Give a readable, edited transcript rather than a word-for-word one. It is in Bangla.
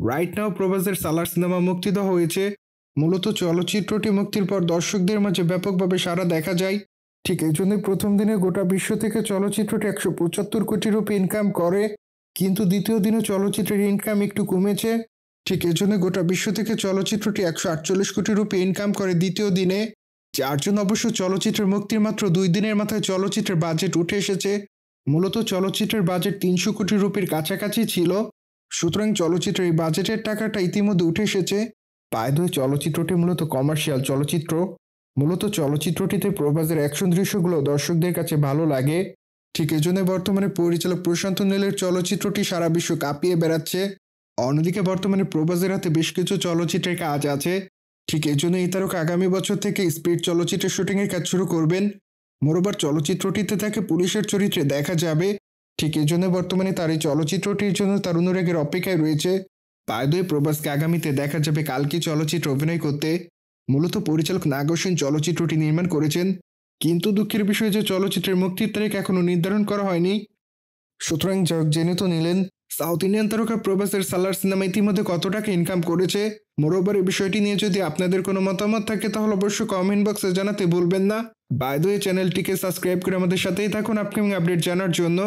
রাইট নাও প্রভাসের সালার সিনেমা মুক্তি দেওয়া হয়েছে। মূলত চলচ্চিত্রটি মুক্তির পর দর্শকদের মাঝে ব্যাপকভাবে সাড়া দেখা যায়। ঠিক এই জন্যই প্রথম দিনে গোটা বিশ্ব থেকে চলচ্চিত্রটি 175 কোটি রুপি ইনকাম করে, কিন্তু দ্বিতীয় দিনে চলচ্চিত্রের ইনকাম একটু কমেছে। ঠিক এজন্য গোটা বিশ্ব থেকে চলচ্চিত্রটি 148 কোটি রুপি ইনকাম করে দ্বিতীয় দিনে, যার জন্য অবশ্য চলচ্চিত্রের মুক্তির মাত্র 2 দিনের মাথায় চলচ্চিত্রের বাজেট উঠে এসেছে। মূলত চলচ্চিত্রের বাজেট 300 কোটি রুপির কাছাকাছি ছিল। সুতরাং চলচ্চিত্রের এই বাজেটের টাকাটা ইতিমধ্যে উঠে এসেছে। বাই দ্য ওয়ে, চলচ্চিত্রটি মূলত কমার্শিয়াল চলচ্চিত্র। মূলত চলচ্চিত্রটিতে প্রভাসের অ্যাকশন দৃশ্যগুলো দর্শকদের কাছে ভালো লাগে। ঠিক এজন্য বর্তমানে পরিচালক প্রশান্ত নীলের চলচ্চিত্রটি সারা বিশ্ব কাঁপিয়ে বেড়াচ্ছে। অন্যদিকে বর্তমানে প্রভাসের হাতে বেশ কিছু চলচ্চিত্রের কাজ আছে। ঠিক এজন্য এই তারকা আগামী বছর থেকে স্পিড চলচ্চিত্রের শুটিংয়ের কাজ শুরু করবেন। মোরোবার চলচ্চিত্রটিতে তাকে পুলিশের চরিত্রে দেখা যাবে। ঠিক এই জন্য বর্তমানে তার এই চলচ্চিত্রটির জন্য তার অনুরাগের অপেক্ষায় রয়েছে। বাই দ্য ওয়ে, প্রভাসকে আগামীতে দেখা যাবে কালকি চলচ্চিত্রে অভিনয় করতে। মূলত পরিচালক নাগর সেন চলচ্চিত্রটি নির্মাণ করেছেন, কিন্তু দুঃখের বিষয় যে চলচ্চিত্রের মুক্তির তারিখ এখনও নির্ধারণ করা হয়নি। সুতরাং জেনে তো নিলেন সাউথ ইন্ডিয়ান তারকা প্রভাসের সালার সিনেমা ইতিমধ্যে কত টাকা ইনকাম করেছে। মোরোবার এই বিষয়টি নিয়ে যদি আপনাদের কোনো মতামত থাকে তাহলে অবশ্যই কমেন্ট বক্সে জানাতে ভুলবেন না। বাই দ্য ওয়ে, চ্যানেলটিকে সাবস্ক্রাইব করে আমাদের সাথেই থাকুন আপকামিং আপডেট জানার জন্য।